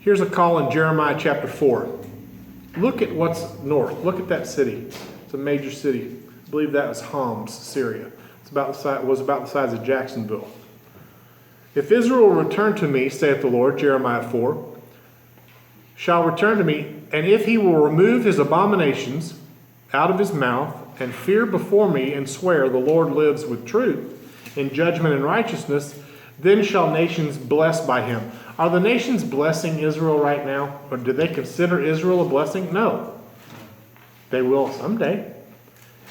Here's a call in Jeremiah chapter 4. Look at what's north. Look at that city. It's a major city. I believe that was Homs, Syria. It was about the size of Jacksonville. If Israel will return to me, saith the Lord, Jeremiah 4, shall return to me, and if he will remove his abominations out of his mouth, and fear before me, and swear the Lord lives with truth, in judgment and righteousness, then shall nations bless by him. Are the nations blessing Israel right now? Or do they consider Israel a blessing? No. They will someday.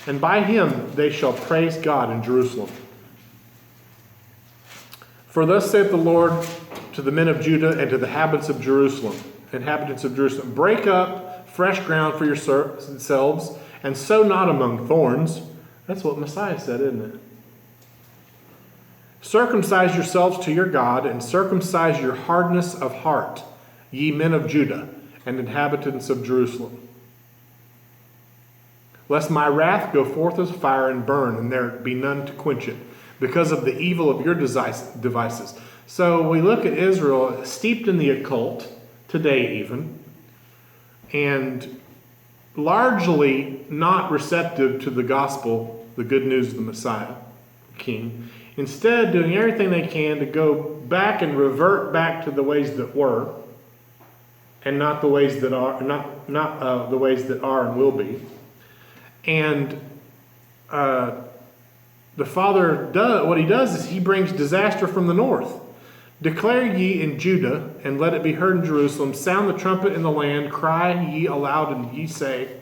And by him they shall praise God in Jerusalem. For thus saith the Lord to the men of Judah and to the inhabitants of Jerusalem, break up fresh ground for yourselves, and sow not among thorns. That's what Messiah said, isn't it? Circumcise yourselves to your God, and circumcise your hardness of heart, ye men of Judah and inhabitants of Jerusalem. Lest my wrath go forth as fire and burn, and there be none to quench it, because of the evil of your devices. So we look at Israel steeped in the occult, today even, and largely not receptive to the gospel, the good news of the Messiah, King. Instead, doing everything they can to go back and revert back to the ways that were, and not the ways that are, not the ways that are and will be. And the Father does what he does is he brings disaster from the north. Declare ye in Judah, and let it be heard in Jerusalem. Sound the trumpet in the land. Cry ye aloud, and ye say,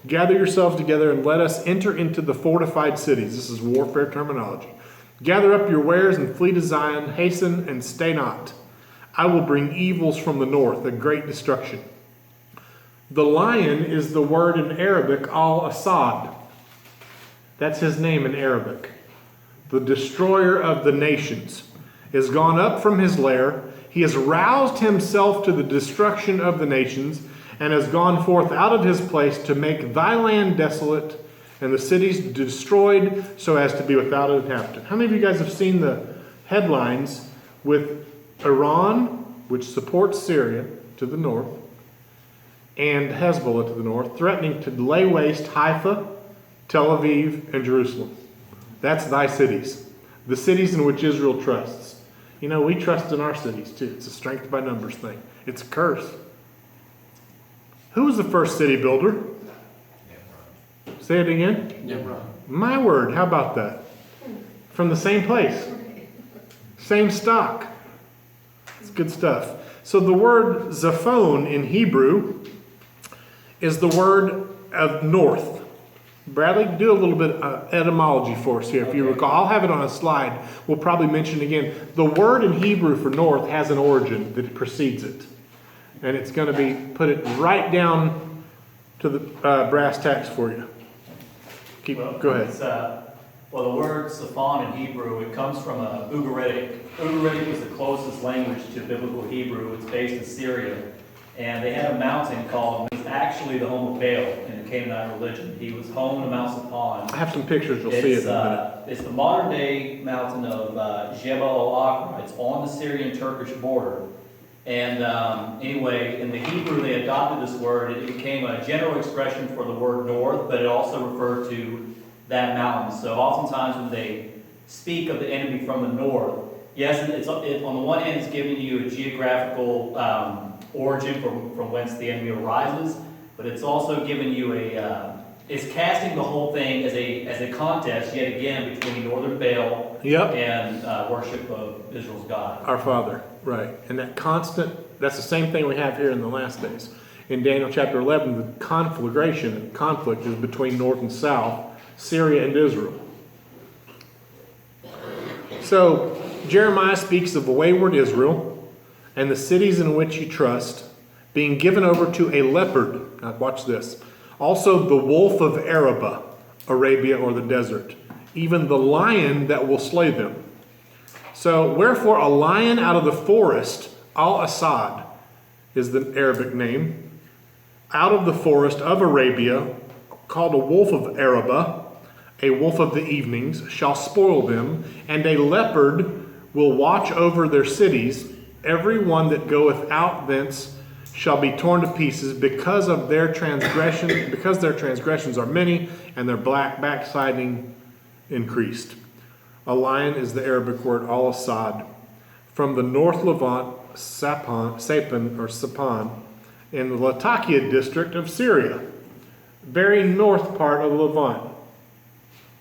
gather yourselves together, and let us enter into the fortified cities. This is warfare terminology. Gather up your wares and flee to Zion. Hasten and stay not. I will bring evils from the north, a great destruction. The lion is the word in Arabic, Al-Assad. That's his name in Arabic. The destroyer of the nations is gone up from his lair. He has roused himself to the destruction of the nations, and has gone forth out of his place to make thy land desolate, and the cities destroyed so as to be without an inhabitant. How many of you guys have seen the headlines with Iran, which supports Syria to the north, and Hezbollah to the north, threatening to lay waste Haifa, Tel Aviv, and Jerusalem? That's thy cities. The cities in which Israel trusts. You know, we trust in our cities too. It's a strength by numbers thing. It's a curse. Who was the first city builder? Say it again. My word, how about that? From the same place. Same stock. It's good stuff. So the word Zaphon in Hebrew is the word of north. Bradley, do a little bit of etymology for us here, if you recall. I'll have it on a slide. We'll probably mention it again. The word in Hebrew for north has an origin that precedes it. And it's going to be, put it right down to the brass tacks for you. Go ahead. Well, the word Zaphon in Hebrew, it comes from Ugaritic. Ugaritic was the closest language to biblical Hebrew. It's based in Syria. And they had a mountain called, it was actually the home of Baal in the Canaanite religion. He was home to Mount Zaphon. I have some pictures, you'll see it in a minute. It's the modern day mountain of Jebel al-Akra. It's on the Syrian-Turkish border. And anyway, in the Hebrew, they adopted this word. It became a general expression for the word north, but it also referred to that mountain. So oftentimes when they speak of the enemy from the north, yes, on the one hand, it's giving you a geographical origin from whence the enemy arises, but it's also giving you it's casting the whole thing as a contest yet again between northern Baal and worship of Israel's God. Our Father, right. And that constant, that's the same thing we have here in the last days. In Daniel chapter 11, the conflict is between north and south, Syria and Israel. So Jeremiah speaks of a wayward Israel and the cities in which you trust being given over to a leopard. Now watch this. Also the wolf of Arabia or the desert, even the lion that will slay them. So wherefore a lion out of the forest, Al-Assad is the Arabic name, out of the forest of Arabia, called a wolf of Arabia, a wolf of the evenings, shall spoil them, and a leopard will watch over their cities, Every one that goeth out thence shall be torn to pieces because of their transgression, because their transgressions are many, and their backsliding increased. A lion is the Arabic word Al-Assad. From the North Levant, Sapan, in the Latakia district of Syria. Very north part of Levant.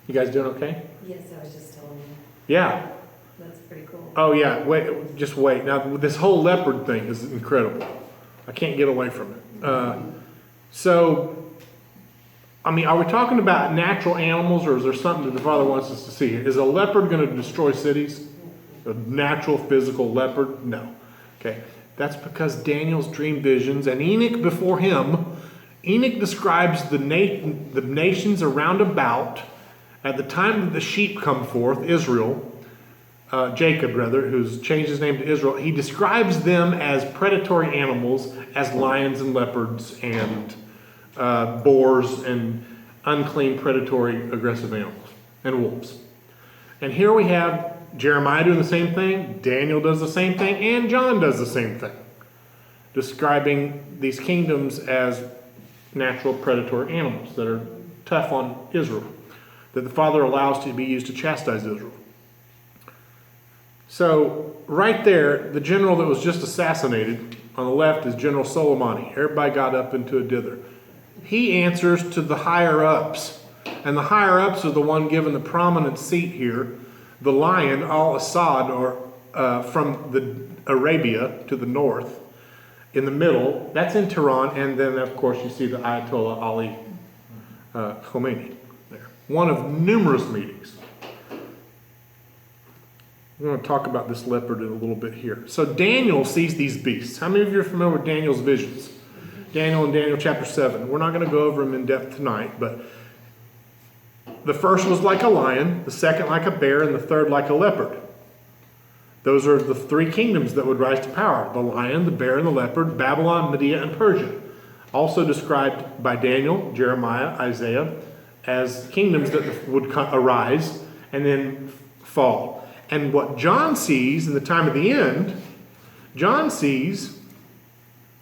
You guys doing okay? Yes, I was just telling you. Yeah. That's pretty cool. Oh yeah, wait, just wait. Now this whole leopard thing is incredible. I can't get away from it. So, I mean, are we talking about natural animals, or is there something that the Father wants us to see here? Is a leopard going to destroy cities? A natural physical leopard? No. Okay. That's because Daniel's dream visions, and Enoch before him, Enoch describes the nations around about at the time that the sheep come forth, Israel, Jacob rather, who's changed his name to Israel. He describes them as predatory animals, as lions and leopards and boars and unclean, predatory, aggressive animals, and wolves. And here we have Jeremiah doing the same thing, Daniel does the same thing, and John does the same thing, describing these kingdoms as natural predatory animals that are tough on Israel, that the Father allows to be used to chastise Israel. So right there, the general that was just assassinated, on the left is General Soleimani. Everybody got up into a dither. He answers to the higher-ups, and the higher-ups are the one given the prominent seat here. The lion, Al-Assad, or from the Arabia to the north, in the middle, that's in Tehran, and then of course you see the Ayatollah Ali Khomeini there. One of numerous meetings. We're going to talk about this leopard in a little bit here. So Daniel sees these beasts. How many of you are familiar with Daniel's visions? Daniel in Daniel chapter 7. We're not going to go over them in depth tonight, but the first was like a lion, the second like a bear, and the third like a leopard. Those are the three kingdoms that would rise to power: the lion, the bear, and the leopard, Babylon, Media, and Persia. Also described by Daniel, Jeremiah, Isaiah as kingdoms that would arise and then fall. And what John sees in the time of the end, John sees,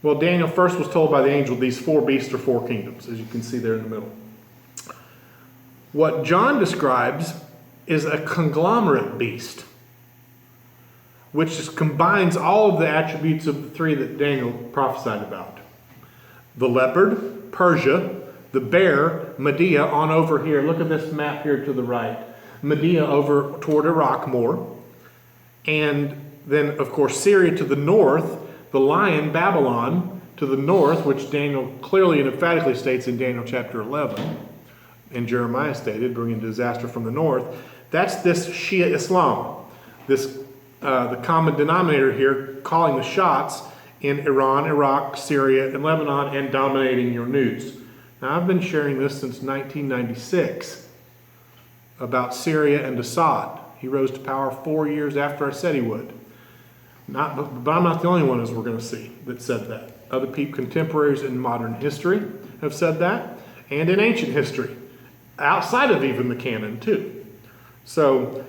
well, Daniel first was told by the angel these four beasts are four kingdoms, as you can see there in the middle. What John describes is a conglomerate beast, which combines all of the attributes of the three that Daniel prophesied about. The leopard, Persia, the bear, Media, on over here. Look at this map here to the right. Media over toward Iraq more. And then, of course, Syria to the north. The lion, Babylon, to the north, which Daniel clearly and emphatically states in Daniel chapter 11. And Jeremiah stated, bringing disaster from the north. That's this Shia Islam. This the common denominator here calling the shots in Iran, Iraq, Syria, and Lebanon, and dominating your news. Now, I've been sharing this since 1996 about Syria and Assad. He rose to power 4 years after I said he would. But I'm not the only one, as we're going to see, that said that. Other people, contemporaries in modern history, have said that, and in ancient history, outside of even the canon, too. So,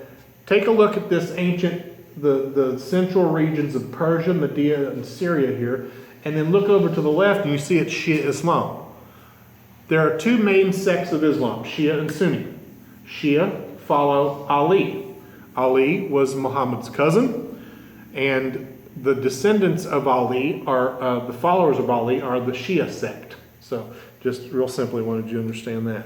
take a look at this ancient, the central regions of Persia, Media, and Syria here, and then look over to the left and you see it's Shia Islam. There are two main sects of Islam, Shia and Sunni. Shia follow Ali. Ali was Muhammad's cousin, and the descendants of Ali are, the followers of Ali are the Shia sect. So, just real simply wanted you to understand that.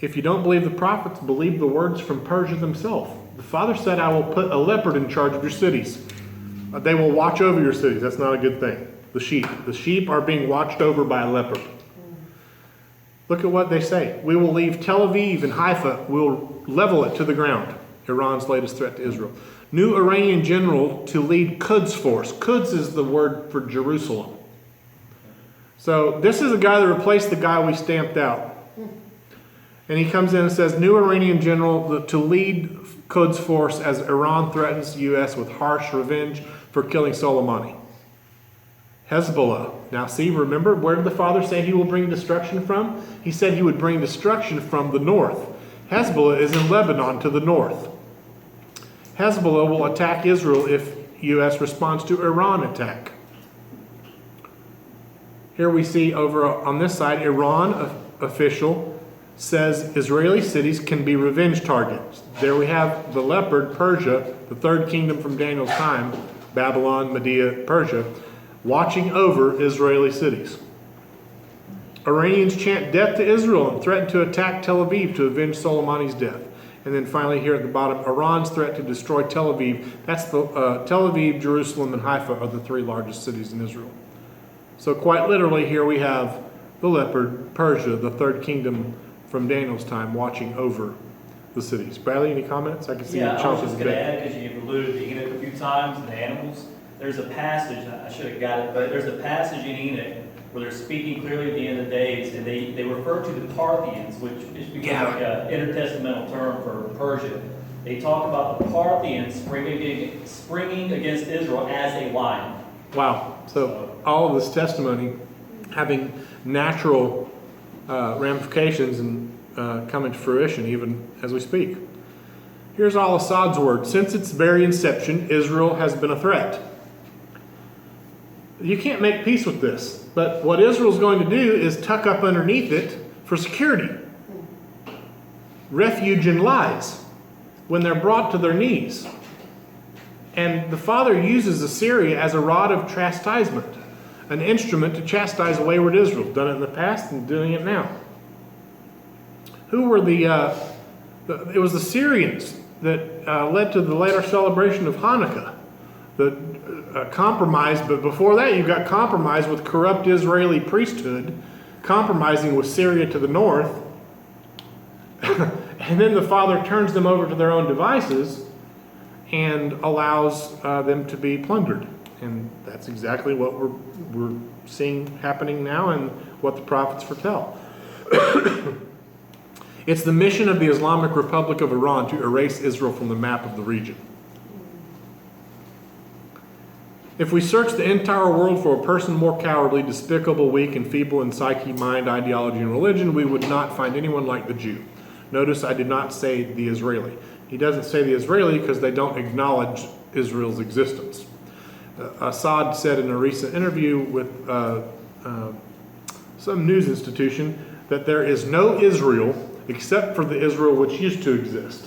If you don't believe the prophets, believe the words from Persia themselves. The Father said, I will put a leopard in charge of your cities. They will watch over your cities. That's not a good thing. The sheep. The sheep are being watched over by a leopard. Look at what they say. We will leave Tel Aviv and Haifa. We'll level it to the ground. Iran's latest threat to Israel. New Iranian general to lead Quds force. Quds is the word for Jerusalem. So this is a guy that replaced the guy we stamped out. And he comes in and says, new Iranian general to lead Quds force as Iran threatens the U.S. with harsh revenge for killing Soleimani. Hezbollah. Now see, remember, where did the Father say he will bring destruction from? He said he would bring destruction from the north. Hezbollah is in Lebanon to the north. Hezbollah will attack Israel if U.S. responds to Iran attack. Here we see over on this side, Iran official says Israeli cities can be revenge targets. There we have the Leopard, Persia, the third kingdom from Daniel's time, Babylon, Media, Persia, watching over Israeli cities. Iranians chant death to Israel and threaten to attack Tel Aviv to avenge Soleimani's death. And then finally here at the bottom, Iran's threat to destroy Tel Aviv. That's the Tel Aviv, Jerusalem, and Haifa are the three largest cities in Israel. So quite literally here we have the Leopard, Persia, the third kingdom from Daniel's time, watching over the cities. Bradley, any comments? I can see Yeah, you I was chomping just a going to bit. add, because you've alluded to Enoch a few times, and the animals. There's a passage, I should have got it, but there's a passage in Enoch where they're speaking clearly at the end of days, and they refer to the Parthians, which is become like an intertestamental term for Persia. They talk about the Parthians springing against Israel as a lion. Wow. So all of this testimony having natural ramifications and coming to fruition even as we speak. Here's Al-Assad's word. Since its very inception, Israel has been a threat. You can't make peace with this, but what Israel's going to do is tuck up underneath it for security. Refuge in lies when they're brought to their knees. And the Father uses Assyria as a rod of chastisement, an instrument to chastise wayward Israel. Done it in the past and doing it now. Who were it was the Syrians that led to the later celebration of Hanukkah. The compromise, but before that you've got compromise with corrupt Israeli priesthood, compromising with Syria to the north. And then the Father turns them over to their own devices and allows them to be plundered. And that's exactly what we're seeing happening now and what the prophets foretell. It's the mission of the Islamic Republic of Iran to erase Israel from the map of the region. If we search the entire world for a person more cowardly, despicable, weak, and feeble in psyche, mind, ideology, and religion, we would not find anyone like the Jew. Notice I did not say the Israeli. He doesn't say the Israeli because they don't acknowledge Israel's existence. Assad said in a recent interview with some news institution that there is no Israel except for the Israel which used to exist.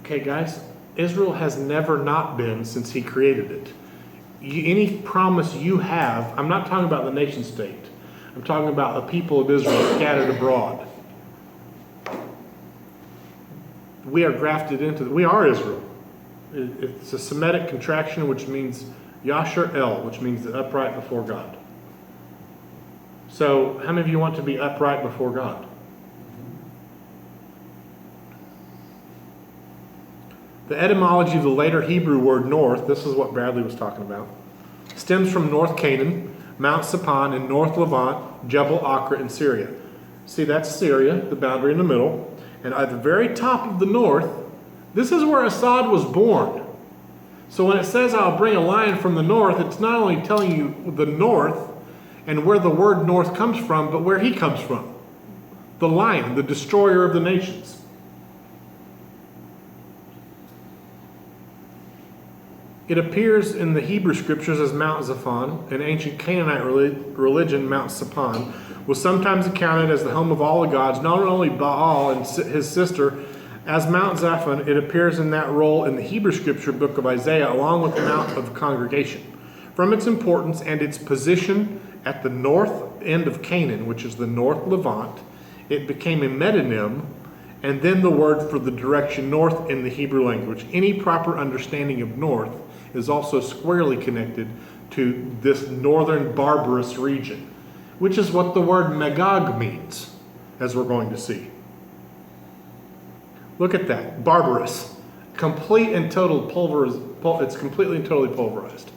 Okay, guys, Israel has never not been since he created it. Any promise you have, I'm not talking about the nation state. I'm talking about the people of Israel scattered abroad. We are grafted into, we are Israel. It's a Semitic contraction which means Yasher El, which means the upright before God. So, how many of you want to be upright before God? The etymology of the later Hebrew word north, this is what Bradley was talking about, stems from North Canaan, Mount Sapon, and North Levant, Jebel Akra in Syria. See, that's Syria, the boundary in the middle. And at the very top of the north, this is where Assad was born. So when it says, I'll bring a lion from the north, it's not only telling you the north and where the word north comes from, but where he comes from. The lion, the destroyer of the nations. It appears in the Hebrew scriptures as Mount Zaphon. In ancient Canaanite religion, Mount Sapon was sometimes accounted as the home of all the gods, not only Baal and his sister. As Mount Zaphon, it appears in that role in the Hebrew scripture book of Isaiah, along with the Mount of Congregation. From its importance and its position at the north end of Canaan, which is the North Levant, it became a metonym, and then the word for the direction north in the Hebrew language. Any proper understanding of north is also squarely connected to this northern barbarous region, which is what the word Magog means, as we're going to see. Look at that, barbarous, complete and total pulverized. It's completely and totally pulverized.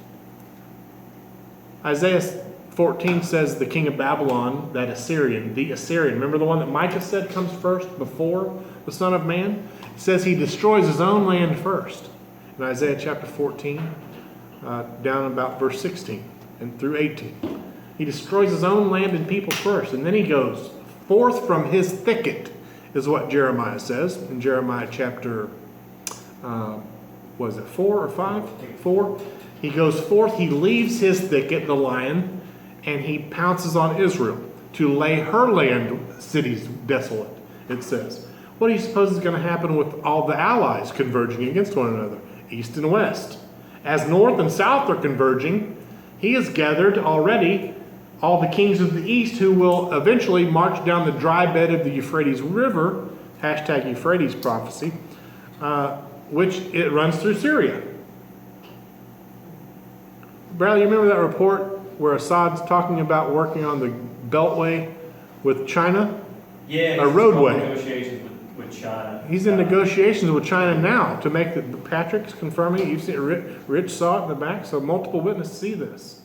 Isaiah 14 says the king of Babylon, that Assyrian, the Assyrian, remember the one that Micah said comes first before the Son of Man? It says he destroys his own land first. In Isaiah chapter 14, down about verse 16 and through 18. He destroys his own land and people first, and then he goes forth from his thicket is what Jeremiah says in Jeremiah chapter, was it 4 or 5? 4. He goes forth, he leaves his thicket, the lion, and he pounces on Israel to lay her land cities desolate, it says. What do you suppose is going to happen with all the allies converging against one another, east and west? As north and south are converging, he has gathered already all the kings of the east who will eventually march down the dry bed of the Euphrates River, hashtag Euphrates prophecy, which it runs through Syria. Bradley, you remember that report where Assad's talking about working on the Beltway with China? Yeah, A roadway. Negotiations with China. He's in negotiations with China now to make the Patrick's confirming. You've seen Rich saw it in the back, so multiple witnesses see this.